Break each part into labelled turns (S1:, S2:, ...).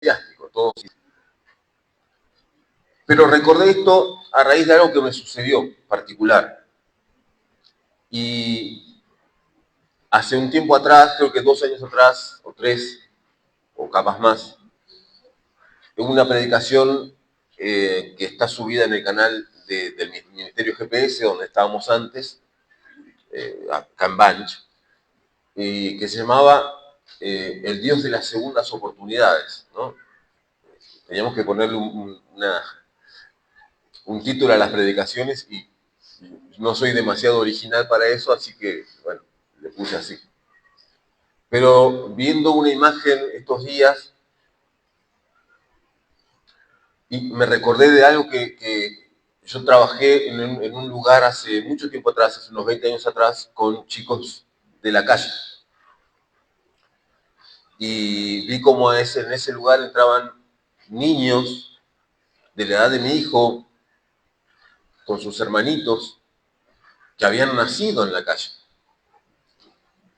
S1: eclesiástico, todo. Pero recordé esto a raíz de algo que me sucedió particular. Y hace un tiempo atrás, creo que 2 años atrás, o 3, o capaz más, hubo una predicación que está subida en el canal del Ministerio GPS, donde estábamos antes, acá en Banch, y que se llamaba El Dios de las segundas oportunidades, ¿no? Teníamos que ponerle un título a las predicaciones y no soy demasiado original para eso, así que, bueno, le puse así. Pero viendo una imagen estos días, y me recordé de algo que yo trabajé en un lugar hace mucho tiempo atrás, hace unos 20 años atrás, con chicos de la calle. Y vi cómo en ese lugar entraban niños de la edad de mi hijo, con sus hermanitos, que habían nacido en la calle.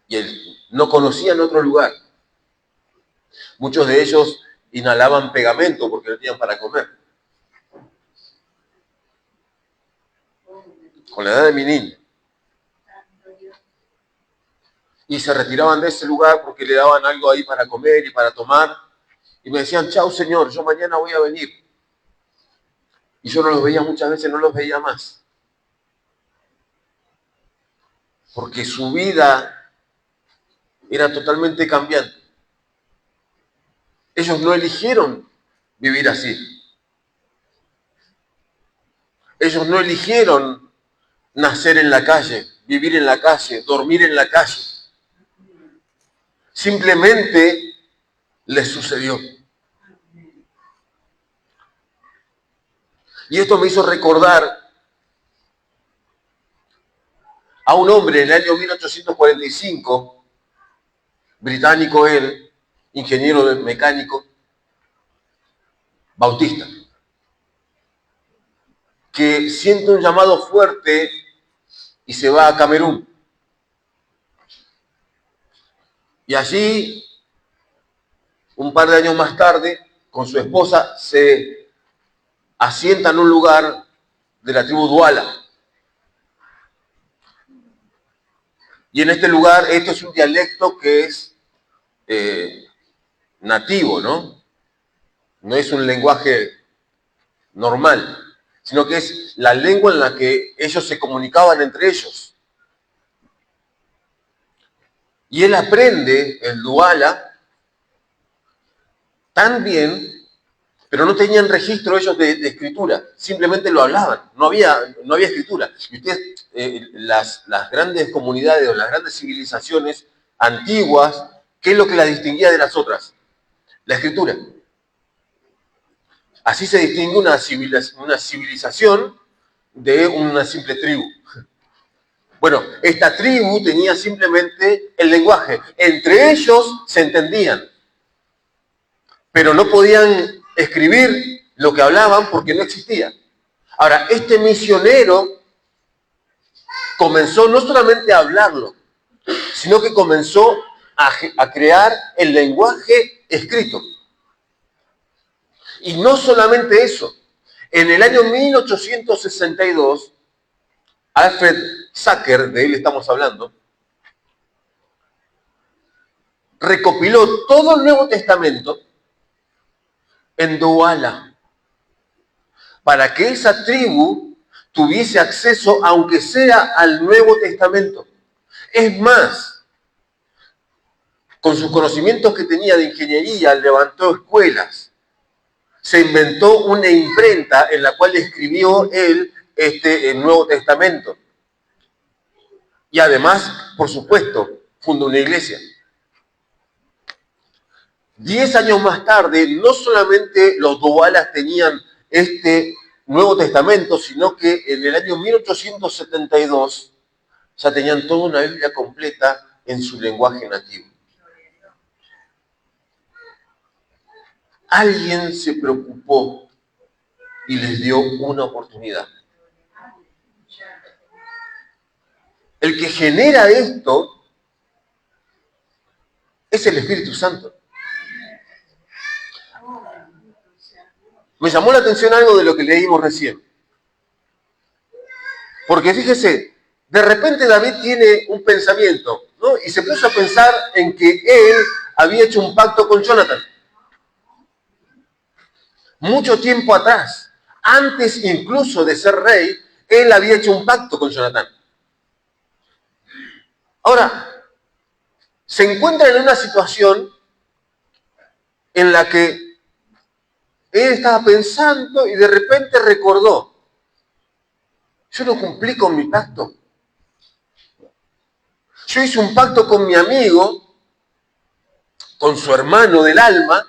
S1: Y él no conocían otro lugar. Muchos de ellos inhalaban pegamento porque no tenían para comer. Con la edad de mi niño. Y se retiraban de ese lugar porque le daban algo ahí para comer y para tomar. Y me decían, chau señor, yo mañana voy a venir. Y yo no los veía muchas veces, no los veía más. Porque su vida era totalmente cambiante. Ellos no eligieron vivir así. Ellos no eligieron nacer en la calle, vivir en la calle, dormir en la calle. Simplemente les sucedió. Y esto me hizo recordar a un hombre en el año 1845, británico él, ingeniero mecánico, bautista, que siente un llamado fuerte y se va a Camerún. Y allí, un par de años más tarde, con su esposa, se asienta en un lugar de la tribu Duala. Y en este lugar, esto es un dialecto que es nativo, ¿no? No es un lenguaje normal, sino que es la lengua en la que ellos se comunicaban entre ellos. Y él aprende el Duala tan bien, pero no tenían registro ellos de escritura, simplemente lo hablaban, no había escritura. Y ustedes, las grandes comunidades o las grandes civilizaciones antiguas, ¿qué es lo que las distinguía de las otras? La escritura. Así se distingue una civilización de una simple tribu. Bueno, esta tribu tenía simplemente el lenguaje. Entre ellos se entendían, pero no podían escribir lo que hablaban porque no existía. Ahora, este misionero comenzó no solamente a hablarlo, sino que comenzó a crear el lenguaje escrito. Y no solamente eso. En el año 1862, Alfred Sacker, de él estamos hablando, recopiló todo el Nuevo Testamento en Douala, para que esa tribu tuviese acceso, aunque sea al Nuevo Testamento. Es más, con sus conocimientos que tenía de ingeniería, levantó escuelas, se inventó una imprenta en la cual escribió él el Nuevo Testamento. Y además, por supuesto, fundó una iglesia. 10 años más tarde, no solamente los Doualas tenían este Nuevo Testamento, sino que en el año 1872 ya tenían toda una Biblia completa en su lenguaje nativo. Alguien se preocupó y les dio una oportunidad. El que genera esto es el Espíritu Santo. Me llamó la atención algo de lo que leímos recién. Porque fíjese, de repente David tiene un pensamiento, ¿no? Y se puso a pensar en que él había hecho un pacto con Jonathan. Mucho tiempo atrás, antes incluso de ser rey, él había hecho un pacto con Jonathan. Ahora, se encuentra en una situación en la que él estaba pensando y de repente recordó, yo no cumplí con mi pacto. Yo hice un pacto con mi amigo, con su hermano del alma,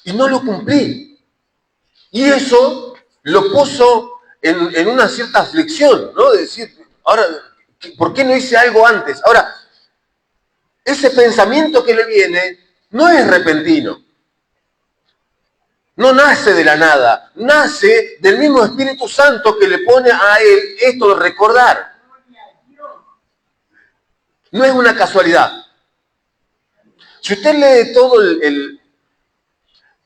S1: y no lo cumplí. Y eso lo puso en una cierta aflicción, ¿no? De decir, ahora, ¿por qué no hice algo antes? Ahora, ese pensamiento que le viene no es repentino. No nace de la nada, nace del mismo Espíritu Santo que le pone a él esto de recordar. No es una casualidad. Si usted lee todo el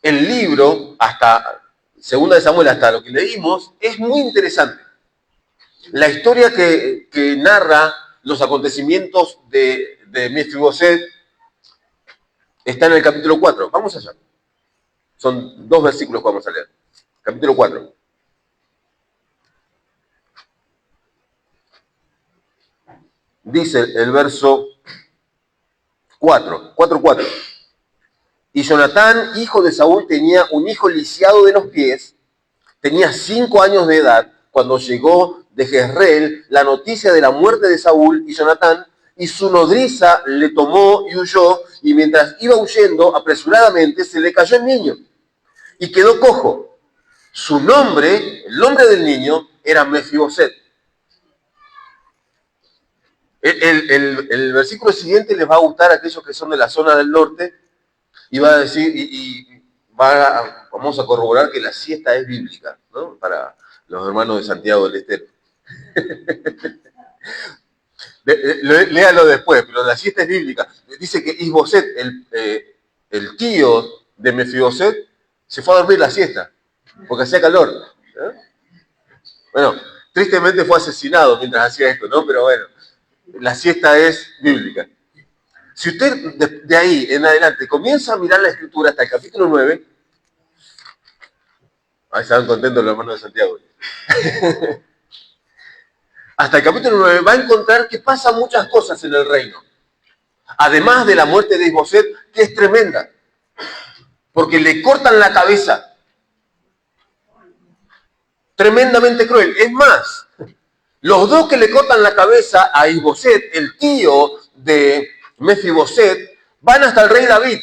S1: libro, hasta 2 de Samuel, hasta lo que leímos, es muy interesante. La historia que narra los acontecimientos de Mefiboset está en el capítulo 4. Vamos allá. Son 2 versículos que vamos a leer. Capítulo 4. Dice el verso 4. Y Jonatán, hijo de Saúl, tenía un hijo lisiado de los pies, tenía 5 años de edad, cuando llegó de Jezreel la noticia de la muerte de Saúl y Jonatán, y su nodriza le tomó y huyó, y mientras iba huyendo apresuradamente se le cayó el niño, y quedó cojo. Su nombre, el nombre del niño, era Mefiboset. El versículo siguiente les va a gustar a aquellos que son de la zona del norte, y va a decir, vamos a corroborar que la siesta es bíblica, ¿no? Para los hermanos de Santiago del Estero. Léalo después, pero la siesta es bíblica. Dice que Isboset, el tío de Mefiboset, se fue a dormir la siesta, porque hacía calor. Bueno, tristemente fue asesinado mientras hacía esto, ¿no? Pero bueno, la siesta es bíblica. Si usted de ahí en adelante comienza a mirar la Escritura hasta el capítulo 9, ahí estaban contentos los hermanos de Santiago. Hasta el capítulo 9 va a encontrar que pasan muchas cosas en el reino. Además de la muerte de Isboset, que es tremenda. Porque le cortan la cabeza. Tremendamente cruel. Es más, los dos que le cortan la cabeza a Isboset, el tío de Mefiboset, van hasta el rey David.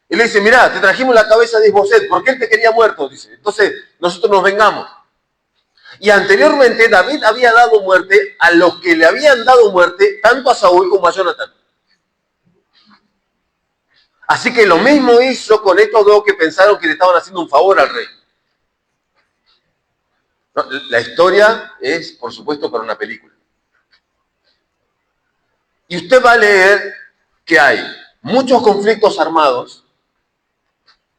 S1: Y le dice, mirá, te trajimos la cabeza de Isboset, porque él te quería muerto, dice. Entonces, nosotros nos vengamos. Y anteriormente David había dado muerte a los que le habían dado muerte, tanto a Saúl como a Jonathan. Así que lo mismo hizo con estos dos que pensaron que le estaban haciendo un favor al rey. No, la historia es, por supuesto, para una película. Y usted va a leer que hay muchos conflictos armados,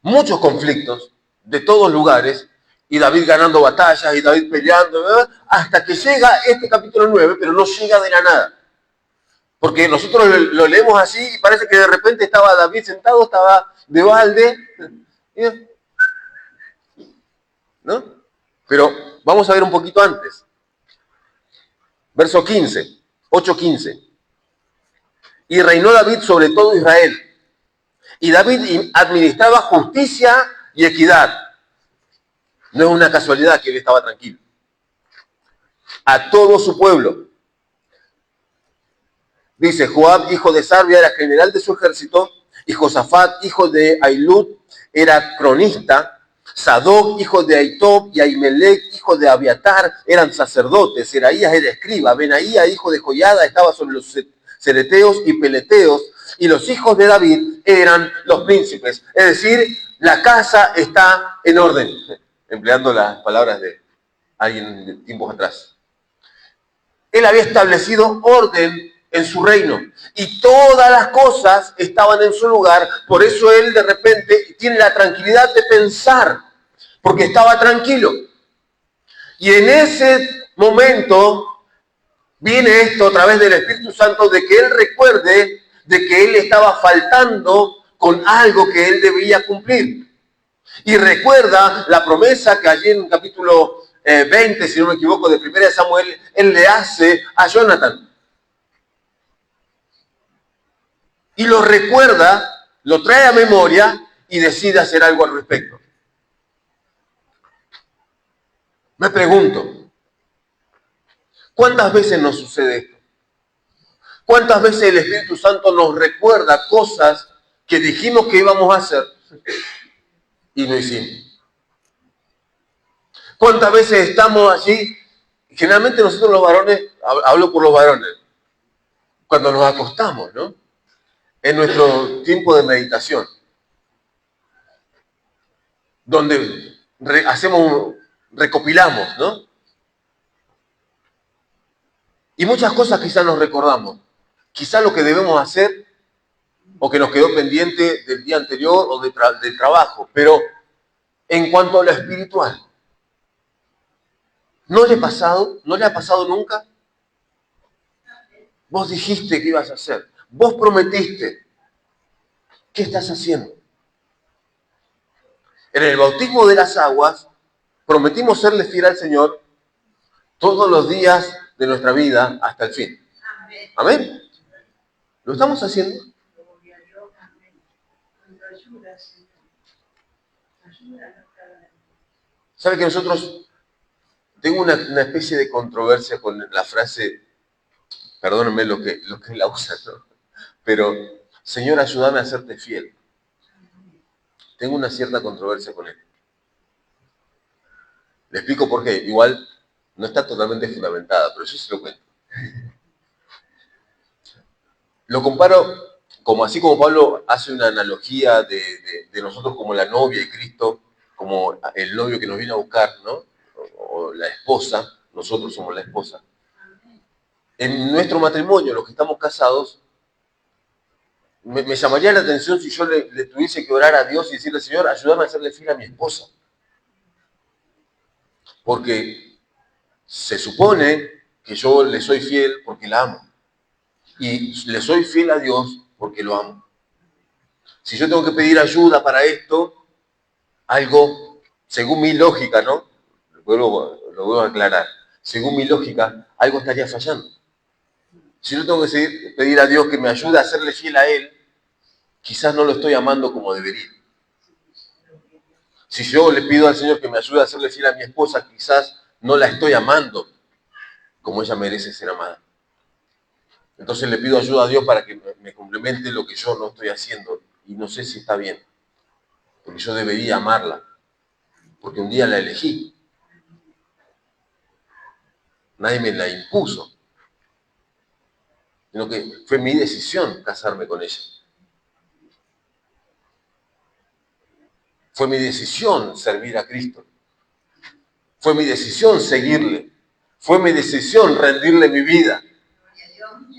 S1: muchos conflictos de todos lugares, y David ganando batallas, y David peleando, ¿verdad? Hasta que llega este capítulo 9, pero no llega de la nada. Porque nosotros lo leemos así y parece que de repente estaba David sentado, estaba de balde, ¿no? Pero vamos a ver un poquito antes. Verso 15, 8:15. Y reinó David sobre todo Israel. Y David administraba justicia y equidad. No es una casualidad que él estaba tranquilo. A todo su pueblo. Dice, Joab, hijo de Sarvia, era general de su ejército, y Josafat, hijo de Ahilud, era cronista. Sadoc, hijo de Aitob, y Ahimelech, hijo de Abiatar, eran sacerdotes. Seraías era escriba. Benaía, hijo de Joiada, estaba sobre los cereteos y peleteos. Y los hijos de David eran los príncipes. Es decir, la casa está en orden. Empleando las palabras de alguien de tiempos atrás. Él había establecido orden en su reino. Y todas las cosas estaban en su lugar. Por eso él de repente tiene la tranquilidad de pensar, porque estaba tranquilo. Y en ese momento viene esto a través del Espíritu Santo, de que él recuerde de que él estaba faltando con algo que él debía cumplir. Y recuerda la promesa que allí en el capítulo 20, si no me equivoco, de 1 Samuel, él le hace a Jonathan. Y lo recuerda, lo trae a memoria y decide hacer algo al respecto. Me pregunto, ¿cuántas veces nos sucede esto? ¿Cuántas veces el Espíritu Santo nos recuerda cosas que dijimos que íbamos a hacer y no hicimos? ¿Cuántas veces estamos allí? Generalmente nosotros los varones, hablo por los varones, cuando nos acostamos, ¿no? En nuestro tiempo de meditación, donde recopilamos, ¿no? Y muchas cosas quizás nos recordamos. Quizás lo que debemos hacer o que nos quedó pendiente del día anterior o del trabajo. Pero en cuanto a lo espiritual, ¿no le ha pasado nunca? Vos dijiste que ibas a hacer. Vos prometiste. ¿Qué estás haciendo? En el bautismo de las aguas, prometimos serle fiel al Señor todos los días de nuestra vida hasta el fin. ¿Amén? ¿Lo estamos haciendo? ¿Sabe que nosotros, tengo una especie de controversia con la frase, perdónenme lo que la usan, ¿no? Pero, Señor, ayúdame a serte fiel. Tengo una cierta controversia con él. Le explico por qué. Igual no está totalmente fundamentada, pero yo se lo cuento. Lo comparo, así como Pablo hace una analogía de nosotros como la novia y Cristo, como el novio que nos viene a buscar, ¿no? O la esposa, nosotros somos la esposa. En nuestro matrimonio, los que estamos casados, me llamaría la atención si yo le tuviese que orar a Dios y decirle, Señor, ayúdame a hacerle fiel a mi esposa. Porque se supone que yo le soy fiel porque la amo. Y le soy fiel a Dios porque lo amo. Si yo tengo que pedir ayuda para esto, algo, según mi lógica, ¿no? Lo vuelvo a aclarar. Según mi lógica, algo estaría fallando. Si yo tengo que pedir a Dios que me ayude a hacerle fiel a Él, quizás no lo estoy amando como debería. Si yo le pido al Señor que me ayude a hacerle fiel a mi esposa, quizás no la estoy amando como ella merece ser amada. Entonces le pido ayuda a Dios para que me complemente lo que yo no estoy haciendo. Y no sé si está bien. Porque yo debería amarla. Porque un día la elegí. Nadie me la impuso. Sino que fue mi decisión casarme con ella. Fue mi decisión servir a Cristo. Fue mi decisión seguirle. Fue mi decisión rendirle mi vida.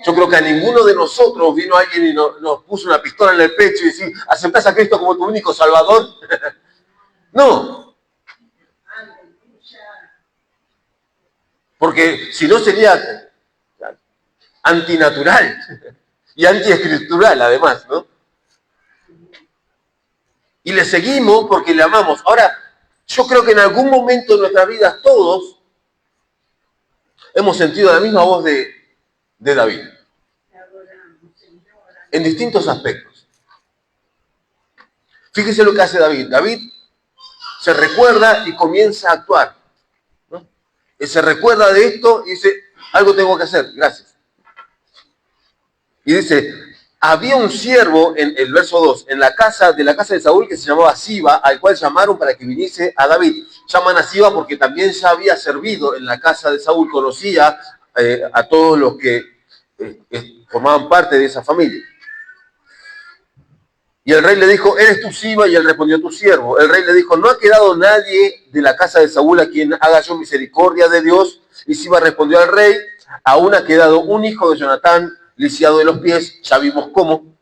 S1: Yo creo que a ninguno de nosotros vino alguien y nos puso una pistola en el pecho y decir, ¿aceptás a Cristo como tu único Salvador? No. Porque si no sería antinatural y antiescritural además, ¿no? Y le seguimos porque le amamos. Ahora, yo creo que en algún momento de nuestras vidas todos hemos sentido la misma voz de David. En distintos aspectos. Fíjese lo que hace David. David se recuerda y comienza a actuar, ¿no? Él se recuerda de esto y dice, algo tengo que hacer, gracias. Y dice, había un siervo, en el verso 2, de la casa de Saúl que se llamaba Siba, al cual llamaron para que viniese a David. Llaman a Siba porque también ya había servido en la casa de Saúl, conocía a todos los que formaban parte de esa familia. Y el rey le dijo, ¿eres tú Siba? Y él respondió, tu siervo. El rey le dijo, ¿no ha quedado nadie de la casa de Saúl a quien haga yo misericordia de Dios? Y Siba respondió al rey, aún ha quedado un hijo de Jonatán, lisiado de los pies, ya vimos cómo.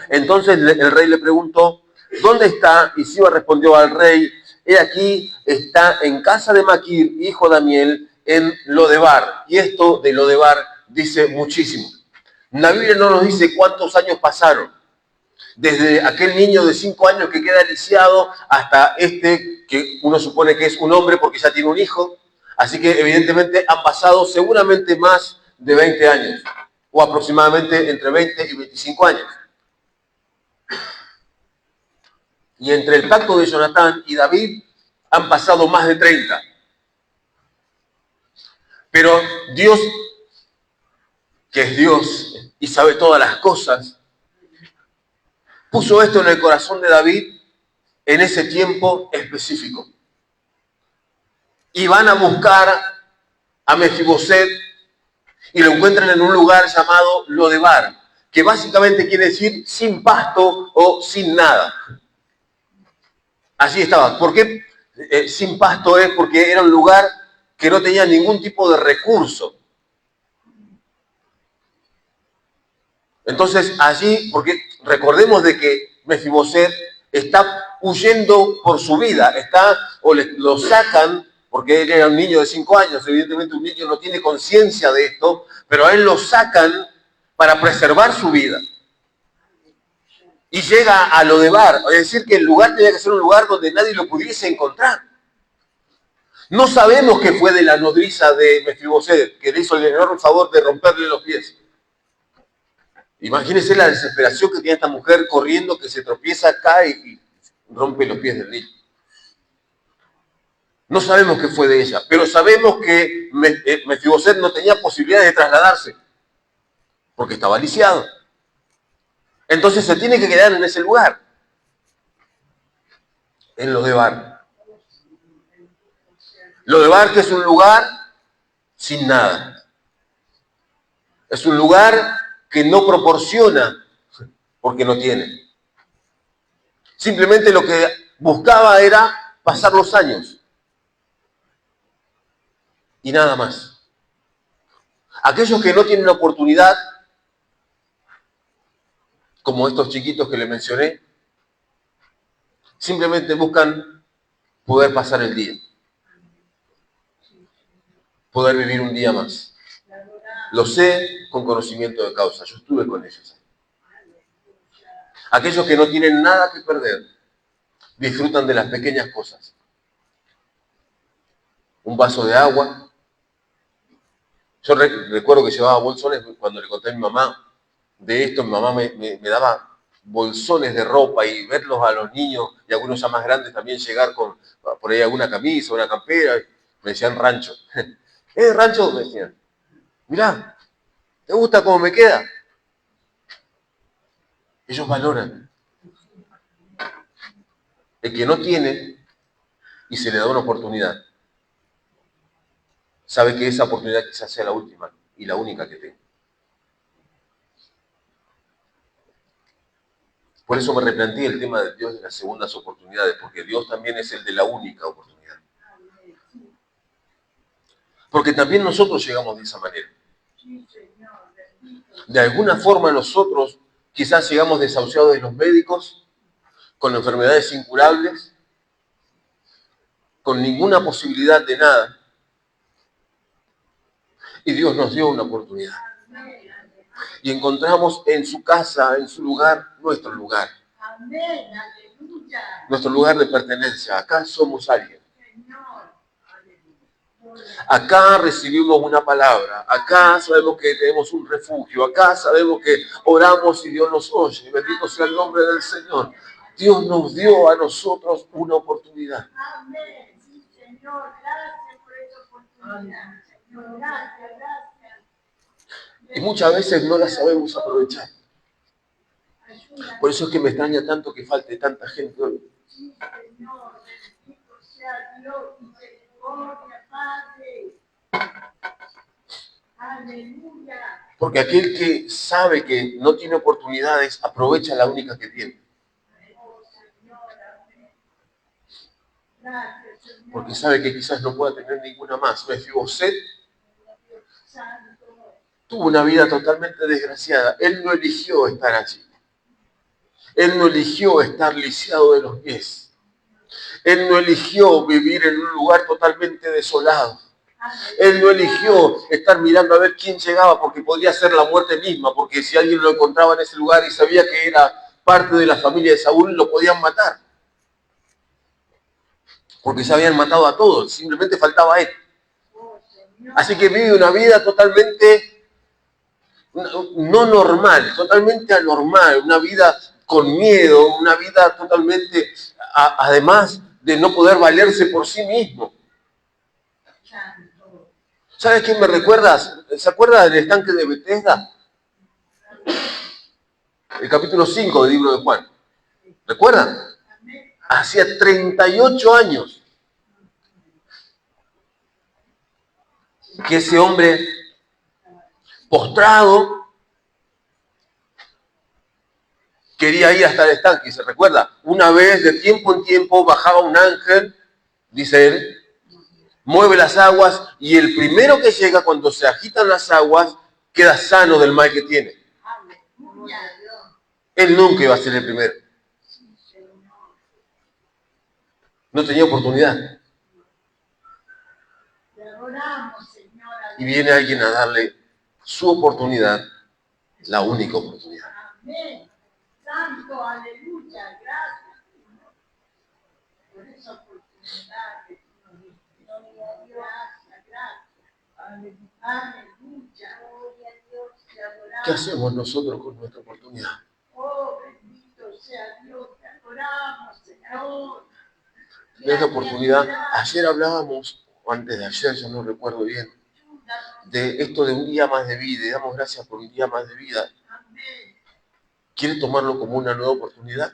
S1: Entonces el rey le preguntó, ¿dónde está? Y Siba respondió al rey, he aquí, está en casa de Maquir, hijo de Amiel, en Lodebar. Y esto de Lodebar dice muchísimo. La Biblia no nos dice cuántos años pasaron, desde aquel niño de 5 años que queda lisiado hasta este que uno supone que es un hombre porque ya tiene un hijo. Así que evidentemente han pasado seguramente más de 20 años, o aproximadamente entre 20 y 25 años. Y entre el pacto de Jonatán y David han pasado más de 30. Pero Dios, que es Dios y sabe todas las cosas, puso esto en el corazón de David en ese tiempo específico. Y van a buscar a Mefiboset y lo encuentran en un lugar llamado Lodebar, que básicamente quiere decir sin pasto o sin nada. Allí estaba. ¿Por qué sin pasto es? Porque era un lugar que no tenía ningún tipo de recurso. Entonces allí, porque recordemos de que Mefiboset está huyendo por su vida, lo sacan, porque él era un niño de 5 años, evidentemente un niño no tiene conciencia de esto, pero a él lo sacan para preservar su vida. Y llega a Lodebar, es decir, que el lugar tenía que ser un lugar donde nadie lo pudiese encontrar. No sabemos qué fue de la nodriza de Mefiboset, que le hizo el enorme favor de romperle los pies. Imagínense la desesperación que tiene esta mujer corriendo, que se tropieza, cae y rompe los pies del niño. No sabemos qué fue de ella, pero sabemos que Mefiboset no tenía posibilidades de trasladarse, porque estaba lisiado. Entonces se tiene que quedar en ese lugar, en Lodebar. Lodebar, que es un lugar sin nada. Es un lugar que no proporciona porque no tiene. Simplemente lo que buscaba era pasar los años y nada más. Aquellos que no tienen la oportunidad, como estos chiquitos que les mencioné, simplemente buscan poder pasar el día, poder vivir un día más. Lo sé con conocimiento de causa, yo estuve con ellos. Aquellos que no tienen nada que perder, disfrutan de las pequeñas cosas. Un vaso de agua. Yo recuerdo que llevaba bolsones cuando le conté a mi mamá de esto, mi mamá me daba bolsones de ropa y verlos a los niños y algunos ya más grandes también llegar con por ahí alguna camisa, una campera, me decían rancho. Rancho, me decían, mirá, ¿te gusta cómo me queda? Ellos valoran. El que no tiene y se le da una oportunidad, sabe que esa oportunidad quizás sea la última y la única que tenga. Por eso me replanteé el tema de Dios de las segundas oportunidades, porque Dios también es el de la única oportunidad. Porque también nosotros llegamos de esa manera. De alguna forma nosotros quizás llegamos desahuciados de los médicos, con enfermedades incurables, con ninguna posibilidad de nada. Y Dios nos dio una oportunidad. Y encontramos en su casa, en su lugar, nuestro lugar. Nuestro lugar de pertenencia. Acá somos alguien. Acá recibimos una palabra, acá sabemos que tenemos un refugio, acá sabemos que oramos y Dios nos oye. Bendito sea el nombre del Señor. Dios nos dio a nosotros una oportunidad. Amén. Sí, Señor, gracias por esa oportunidad. Señor, gracias. Y muchas veces no la sabemos aprovechar. Por eso es que me extraña tanto que falte tanta gente hoy. Sí, Señor, bendito sea Dios, misericordia, Padre. Aleluya. Porque aquel que sabe que no tiene oportunidades, aprovecha la única que tiene. Porque sabe que quizás no pueda tener ninguna más. Mefiboset tuvo una vida totalmente desgraciada. Él no eligió estar allí. Él no eligió estar lisiado de los pies. Él no eligió vivir en un lugar totalmente desolado. Él no eligió estar mirando a ver quién llegaba, porque podría ser la muerte misma, porque si alguien lo encontraba en ese lugar y sabía que era parte de la familia de Saúl, lo podían matar. Porque ya habían matado a todos, simplemente faltaba a él. Así que vive una vida totalmente no normal, totalmente anormal, una vida con miedo, una vida totalmente, además de no poder valerse por sí mismo. ¿Sabes quién me recuerdas? ¿Se acuerda del estanque de Bethesda? El capítulo 5 del libro de Juan. ¿Recuerdan? Hacía 38 años que ese hombre postrado quería ir hasta el estanque. ¿Se recuerda? Una vez, de tiempo en tiempo, bajaba un ángel, dice él, mueve las aguas y el primero que llega cuando se agitan las aguas queda sano del mal que tiene. Él nunca iba a ser el primero. No tenía oportunidad. Y viene alguien a darle su oportunidad, la única oportunidad.
S2: Amén. Santo, aleluya, gracias. Por esa oportunidad que tú nos diste. Gracias. Aleluya. Gloria a Dios. Te adoramos.
S1: ¿Qué hacemos nosotros con nuestra oportunidad?
S2: Oh, bendito sea Dios. Te adoramos, Señor.
S1: Nuestra oportunidad. Ayer hablábamos, o antes de ayer, yo no recuerdo bien, de esto de un día más de vida, y damos gracias por un día más de vida. ¿Quiere tomarlo como una nueva oportunidad?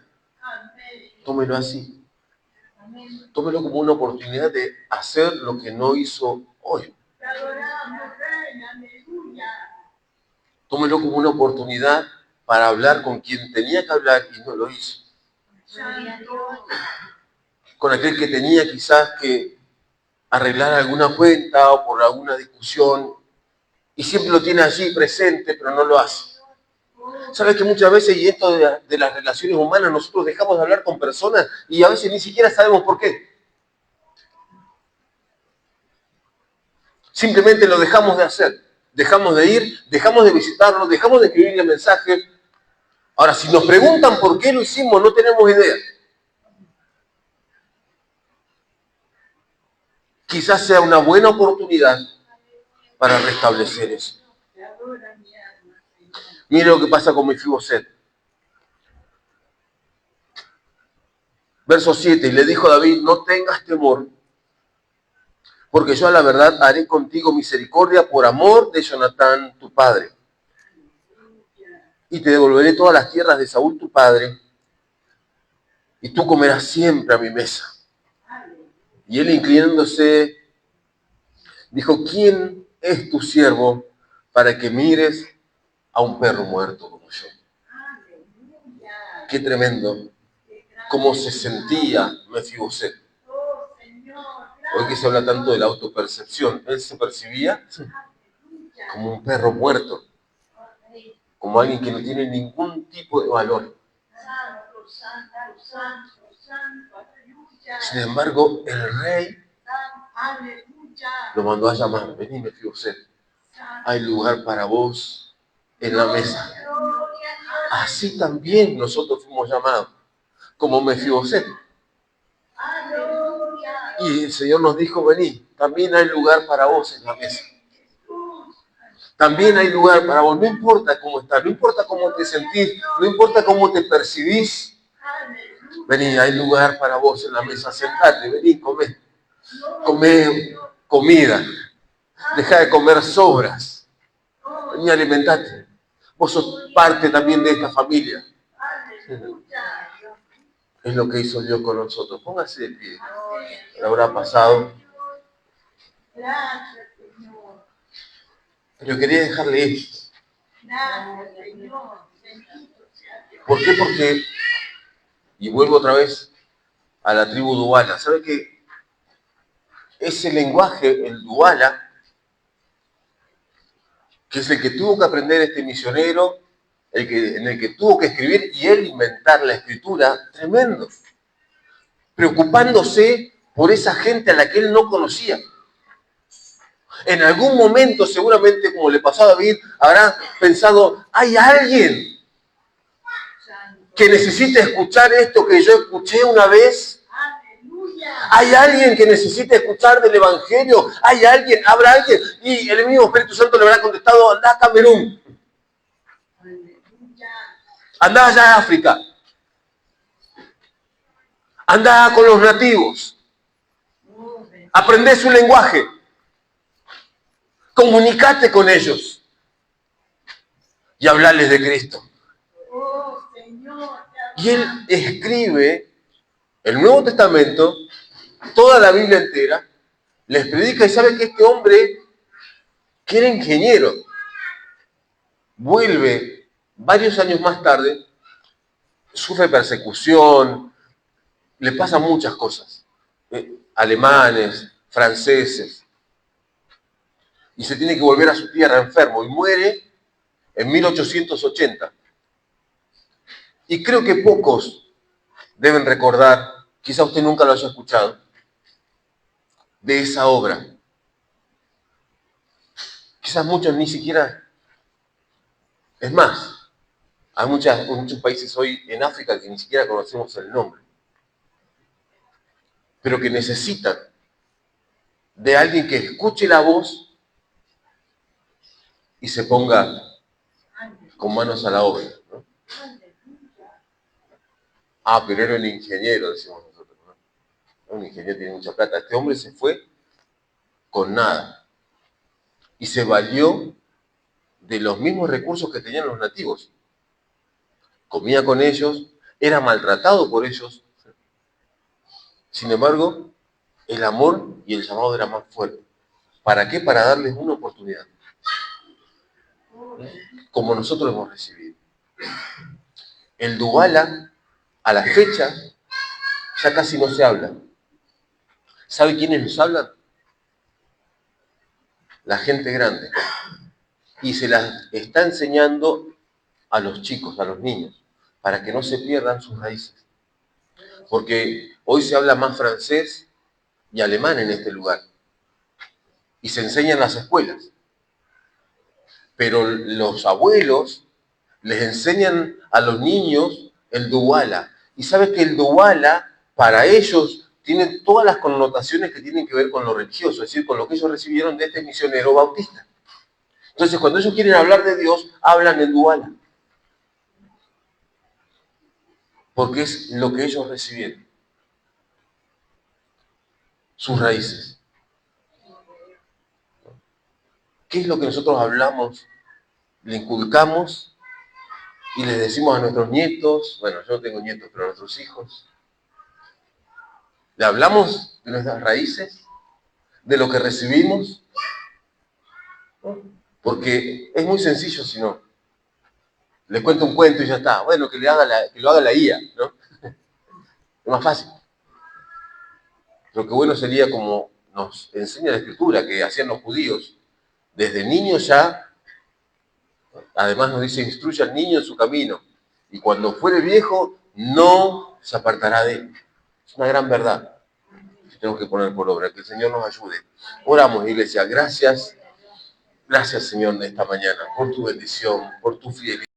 S1: Tómelo así. Tómelo como una oportunidad de hacer lo que no hizo hoy. Tómelo como una oportunidad para hablar con quien tenía que hablar y no lo hizo. Con aquel que tenía quizás que arreglar alguna cuenta o por alguna discusión y siempre lo tiene allí presente, pero no lo hace. ¿Sabes que muchas veces, y esto de las relaciones humanas, nosotros dejamos de hablar con personas y a veces ni siquiera sabemos por qué? Simplemente lo dejamos de hacer, dejamos de ir, dejamos de visitarlo, dejamos de escribirle mensajes. Ahora, si nos preguntan por qué lo hicimos, no tenemos idea. Quizás sea una buena oportunidad para restablecer eso. Mire lo que pasa con Mefiboset. Verso 7, y le dijo David, no tengas temor, porque yo a la verdad haré contigo misericordia por amor de Jonatán, tu padre. Y te devolveré todas las tierras de Saúl, tu padre, y tú comerás siempre a mi mesa. Y él inclinándose, dijo, ¿quién es tu siervo para que mires a un perro muerto como yo? Qué tremendo, cómo se sentía Mefiboset. Hoy que se habla tanto de la autopercepción, él se percibía como un perro muerto, como alguien que no tiene ningún tipo de valor. Sin embargo, el rey lo mandó a llamar, vení Mefiboset, hay lugar para vos en la mesa. Así también nosotros fuimos llamados, como Mefiboset. Y el Señor nos dijo, vení, también hay lugar para vos en la mesa. También hay lugar para vos, no importa cómo estás, no importa cómo te sentís, no importa cómo te percibís. Vení, hay lugar para vos en la mesa, sentate, vení, comé. Comé comida, deja de comer sobras. Vení, alimentate. Vos sos parte también de esta familia. Es lo que hizo Dios con nosotros. Póngase de pie. Le habrá pasado. Pero quería dejarle esto. ¿Por qué? Porque, y vuelvo otra vez a la tribu Duala. ¿Sabe qué? Ese lenguaje, el Duala, que es el que tuvo que aprender este misionero, en el que tuvo que escribir y él inventar la escritura, tremendo. Preocupándose por esa gente a la que él no conocía. En algún momento, seguramente, como le pasó a David, habrá pensado, hay alguien que necesita escuchar esto que yo escuché una vez. Hay alguien que necesita escuchar del Evangelio. Hay alguien, habrá alguien. Y el mismo Espíritu Santo le habrá contestado, anda a Camerún. Anda allá a África. Anda con los nativos. Aprende su lenguaje. Comunicate con ellos. Y hablarles de Cristo. Y él escribe el Nuevo Testamento, toda la Biblia entera, les predica y sabe que este hombre, que era ingeniero, vuelve varios años más tarde, sufre persecución, le pasan muchas cosas, alemanes, franceses, y se tiene que volver a su tierra enfermo y muere en 1880. Y creo que pocos deben recordar, quizá usted nunca lo haya escuchado, de esa obra. Quizás muchos ni siquiera, es más, hay muchos países hoy en África que ni siquiera conocemos el nombre, pero que necesitan de alguien que escuche la voz y se ponga con manos a la obra, ¿no? Ah, pero era un ingeniero, decimos nosotros, ¿no? Un ingeniero tiene mucha plata. Este hombre se fue con nada y se valió de los mismos recursos que tenían los nativos. Comía con ellos, era maltratado por ellos. Sin embargo, el amor y el llamado era más fuerte. ¿Para qué? Para darles una oportunidad. Como nosotros hemos recibido. El Dubala, a la fecha, ya casi no se habla. ¿Sabe quiénes nos hablan? La gente grande. Y se las está enseñando a los chicos, a los niños, para que no se pierdan sus raíces. Porque hoy se habla más francés y alemán en este lugar. Y se enseña en las escuelas. Pero los abuelos les enseñan a los niños el Dubala. Y sabes que el Dubala, para ellos, tiene todas las connotaciones que tienen que ver con lo religioso, es decir, con lo que ellos recibieron de este misionero bautista. Entonces, cuando ellos quieren hablar de Dios, hablan en Dubala. Porque es lo que ellos recibieron. Sus raíces. ¿Qué es lo que nosotros hablamos? Le inculcamos y les decimos a nuestros nietos, bueno, yo no tengo nietos, pero a nuestros hijos. ¿Le hablamos de nuestras raíces? ¿De lo que recibimos? Porque es muy sencillo si no. Les cuento un cuento y ya está. Bueno, que lo haga la IA, ¿no? Es más fácil. Lo que bueno sería como nos enseña la Escritura, que hacían los judíos. Desde niños ya, además nos dice, instruye al niño en su camino. Y cuando fuere viejo, no se apartará de él. Es una gran verdad que tenemos que poner por obra. Que el Señor nos ayude. Oramos, iglesia. Gracias. Gracias, Señor, esta mañana, por tu bendición, por tu fidelidad.